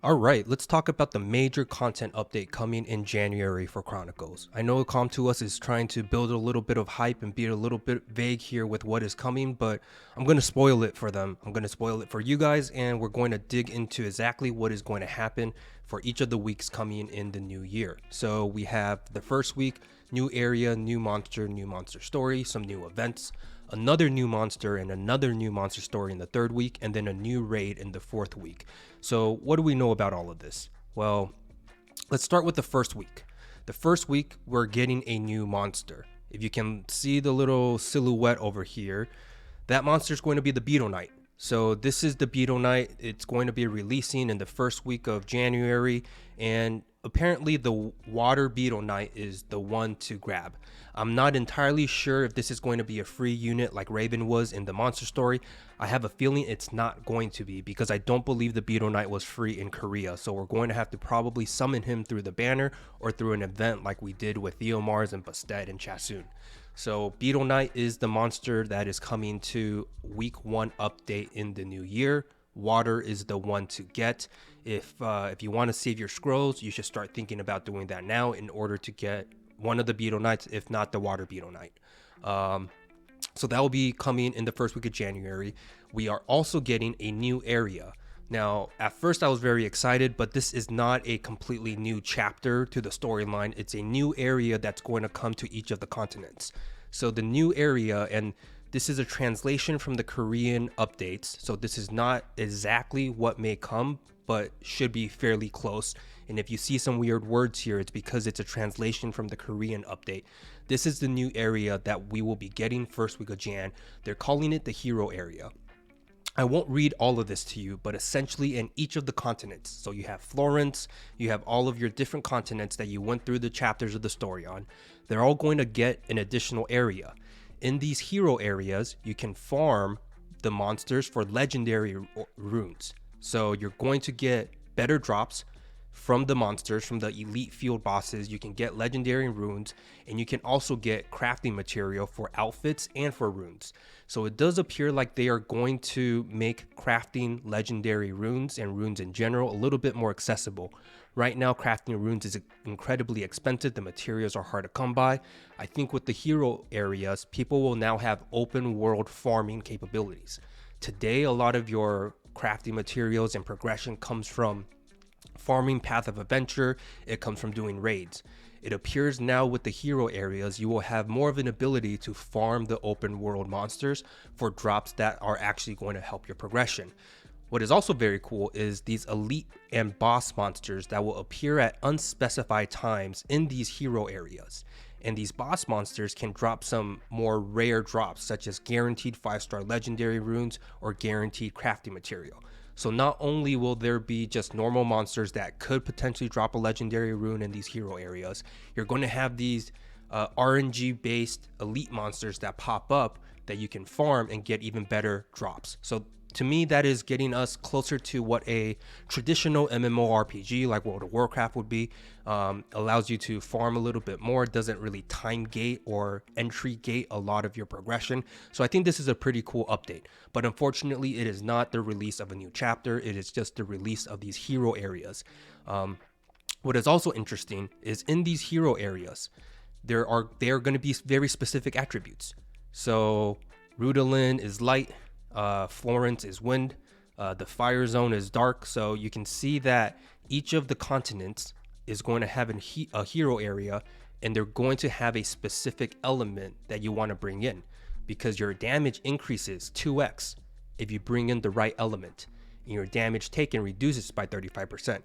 All right, let's talk about the major content update coming in January for Chronicles. I know Com2Us is trying to build a little bit of hype and be a little bit vague here with what is coming, but I'm going to spoil it for them. I'm going to spoil it for you guys, and we're going to dig into exactly what is going to happen for each of the weeks coming in the new year. So we have the first week, new area, new monster story, some new events, another new monster and another new monster story in the third week, and then a new raid in the fourth week. So what do we know about all of this? Well, let's start with the first week. The first week, we're getting a new monster. If you can see the little silhouette over here, that monster is going to be the Beetle Knight. So this is the Beetle Knight. It's going to be releasing in the first week of January, and apparently the Water Beetle Knight is the one to grab. I'm not entirely sure if this is going to be a free unit like Raven was in the monster story. I have a feeling it's not going to be, because I don't believe the Beetle Knight was free in Korea. So we're going to have to probably summon him through the banner or through an event like we did with Theomars and Bastet and Chasun. So Beetle Knight is the monster that is coming to week 1 update in the new year. Water is the one to get. If you want to save your scrolls, you should start thinking about doing that now in order to get one of the Beetle Knights, if not the Water Beetle Knight. So that will be coming in the first week of January. We are also getting a new area. Now, at first I was very excited, but this is not a completely new chapter to the storyline. It's a new area that's going to come to each of the continents. So the new area, and this is a translation from the Korean updates. So this is not exactly what may come, but should be fairly close. And if you see some weird words here, it's because it's a translation from the Korean update. This is the new area that we will be getting first week of Jan. They're calling it the hero area. I won't read all of this to you, but essentially in each of the continents, so you have Florence, you have all of your different continents that you went through the chapters of the story on, they're all going to get an additional area. In these hero areas, you can farm the monsters for legendary runes. So you're going to get better drops from the monsters, from the elite field bosses. You can get legendary runes, and you can also get crafting material for outfits and for runes. So it does appear like they are going to make crafting legendary runes and runes in general a little bit more accessible. Right now, crafting runes is incredibly expensive. The materials are hard to come by. I think with the hero areas, people will now have open world farming capabilities. Today, a lot of your crafting materials and progression comes from farming Path of Adventure. It comes from doing raids. It appears now with the hero areas, you will have more of an ability to farm the open world monsters for drops that are actually going to help your progression. What is also very cool is these elite and boss monsters that will appear at unspecified times in these hero areas. And these boss monsters can drop some more rare drops, such as guaranteed 5-star legendary runes or guaranteed crafting material. So not only will there be just normal monsters that could potentially drop a legendary rune in these hero areas, you're going to have these RNG based elite monsters that pop up that you can farm and get even better drops. So to me, that is getting us closer to what a traditional MMORPG like World of Warcraft would be. Allows you to farm a little bit more, doesn't really time gate or entry gate a lot of your progression. So I think this is a pretty cool update, but unfortunately it is not the release of a new chapter. It is just the release of these hero areas. What is also interesting is in these hero areas, they are going to be very specific attributes. So Rudolin is light, Florence is wind, the fire zone is dark. So you can see that each of the continents is going to have a hero area, and they're going to have a specific element that you want to bring in, because your damage increases 2x if you bring in the right element, and your damage taken reduces by 35%.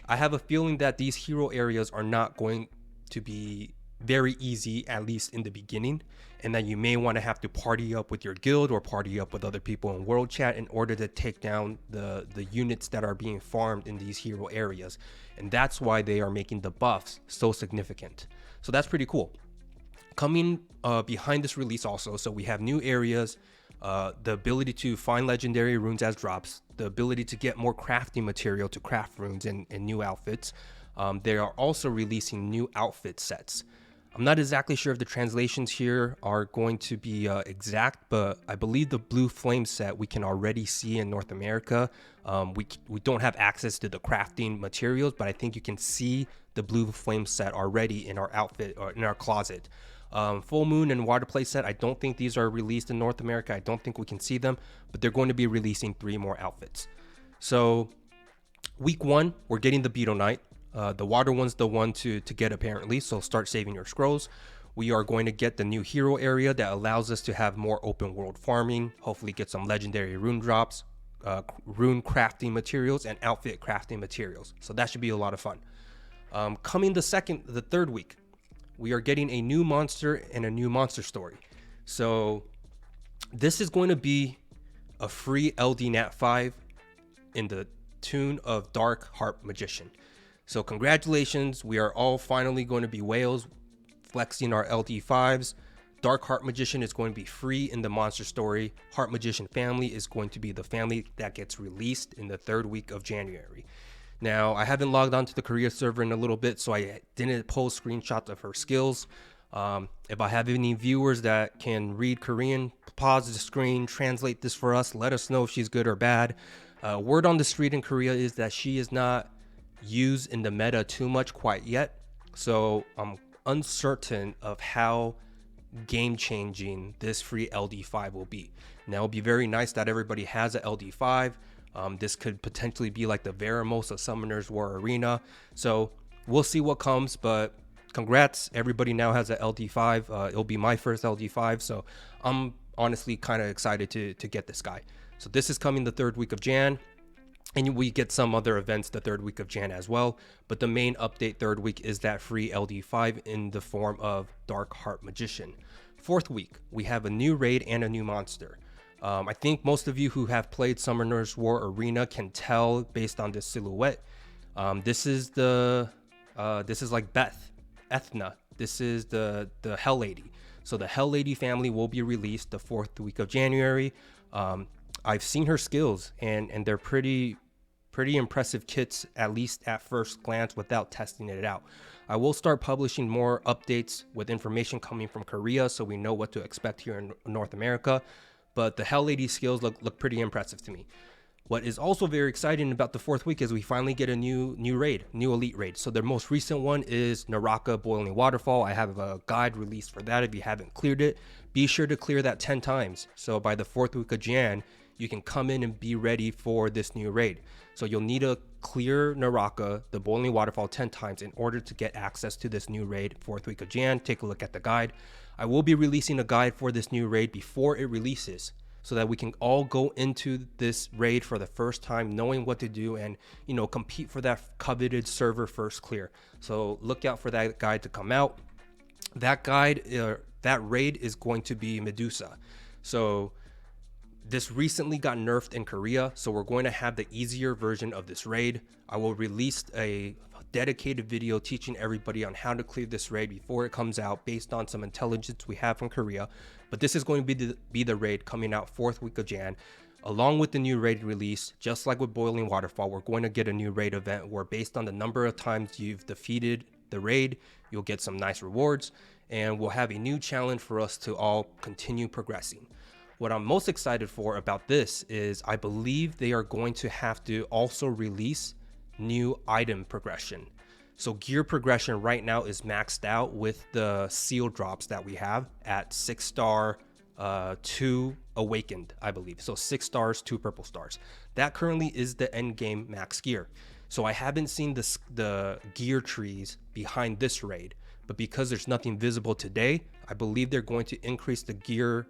I have a feeling that these hero areas are not going to be very easy, at least in the beginning, and that you may want to have to party up with your guild or party up with other people in world chat in order to take down the units that are being farmed in these hero areas. And that's why they are making the buffs so significant. So that's pretty cool. Coming behind this release also, so we have new areas, the ability to find legendary runes as drops, the ability to get more crafting material to craft runes and new outfits. They are also releasing new outfit sets. I'm not exactly sure if the translations here are going to be exact, but I believe the Blue Flame set we can already see in North America. We don't have access to the crafting materials, but I think you can see the Blue Flame set already in our outfit or in our closet. Full Moon and Water Play set, I don't think these are released in North America. I don't think we can see them, but they're going to be releasing 3 more outfits. So week 1, we're getting the Beetle Knight. The water one's the one to get apparently, so start saving your scrolls. We are going to get the new hero area that allows us to have more open world farming, hopefully get some legendary rune drops, rune crafting materials, and outfit crafting materials. So that should be a lot of fun. Coming the 3rd week, we are getting a new monster and a new monster story. So this is going to be a free LD 5 in the tune of Dark Harp Magician. So congratulations, we are all finally going to be whales flexing our LD5s. Dark Heart Magician is going to be free in the monster story. Heart Magician family is going to be the family that gets released in the 3rd week of January. Now, I haven't logged on to the Korea server in a little bit, so I didn't post screenshots of her skills. If I have any viewers that can read Korean, pause the screen, translate this for us, let us know if she's good or bad. Word on the street in Korea is that she is not used in the meta too much quite yet, so I'm uncertain of how game-changing this free LD5 will be. Now, it'll be very nice that everybody has an LD5. This could potentially be like the Veramos of Summoners War Arena. So we'll see what comes, but congrats. Everybody now has an LD5. It'll be my first LD5. So I'm honestly kind of excited to get this guy. So this is coming the 3rd week of Jan. And we get some other events the 3rd week of Jan as well. But the main update 3rd week is that free LD5 in the form of Dark Heart Magician. 4th week, we have a new raid and a new monster. I think most of you who have played Summoners War Arena can tell based on this silhouette. This is like Ethna. This is the Hell Lady. So the Hell Lady family will be released the 4th week of January. I've seen her skills and they're pretty impressive kits, at least at first glance, without testing it out. I will start publishing more updates with information coming from Korea so we know what to expect here in North America. But the Hell Lady skills look pretty impressive to me. What is also very exciting about the 4th week is we finally get a new elite raid. So the most recent one is Naraka Boiling Waterfall. I have a guide released for that. If you haven't cleared it, be sure to clear that 10 times. So by the 4th week of Jan, you can come in and be ready for this new raid. So you'll need to clear Naraka, the Boiling Waterfall, 10 times in order to get access to this new raid 4th week of Jan. Take a look at the guide. I will be releasing a guide for this new raid before it releases so that we can all go into this raid for the first time knowing what to do and, compete for that coveted server first clear. So look out for that guide to come out. That guide, that raid is going to be Medusa. So this recently got nerfed in Korea, so we're going to have the easier version of this raid. I will release a dedicated video teaching everybody on how to clear this raid before it comes out based on some intelligence we have from Korea. But this is going to be the raid coming out 4th week of Jan. Along with the new raid release, just like with Boiling Waterfall, we're going to get a new raid event where based on the number of times you've defeated the raid, you'll get some nice rewards, and we'll have a new challenge for us to all continue progressing. What I'm most excited for about this is I believe they are going to have to also release new item progression. So gear progression right now is maxed out with the seal drops that we have at 6-star, 2 awakened, I believe. So 6 stars, 2 purple stars. That currently is the end game max gear. So I haven't seen the gear trees behind this raid, but because there's nothing visible today, I believe they're going to increase the gear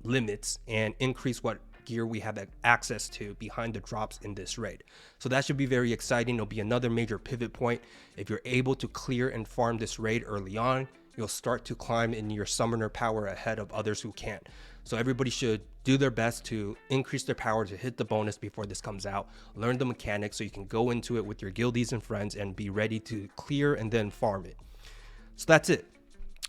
limits and increase what gear we have access to behind the drops in this raid. So that should be very exciting. It'll be another major pivot point. If you're able to clear and farm this raid early on, you'll start to climb in your summoner power ahead of others who can't. So everybody should do their best to increase their power to hit the bonus before this comes out. Learn the mechanics so you can go into it with your guildies and friends and be ready to clear and then farm it. So that's it.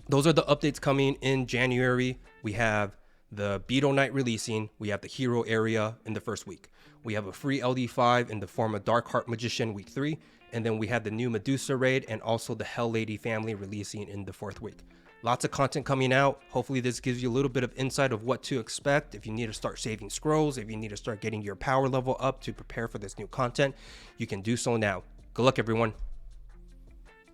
Those are the updates coming in January. We have the Beetle Knight releasing. We have the hero area in the 1st week. We have a free LD5 in the form of Dark Heart Magician week 3, and then we had the new Medusa raid and also the Hell Lady family releasing in the 4th week. Lots of content coming out. Hopefully this gives you a little bit of insight of what to expect. If you need to start saving scrolls, if you need to start getting your power level up to prepare for this new content, you can do so now. Good luck, everyone.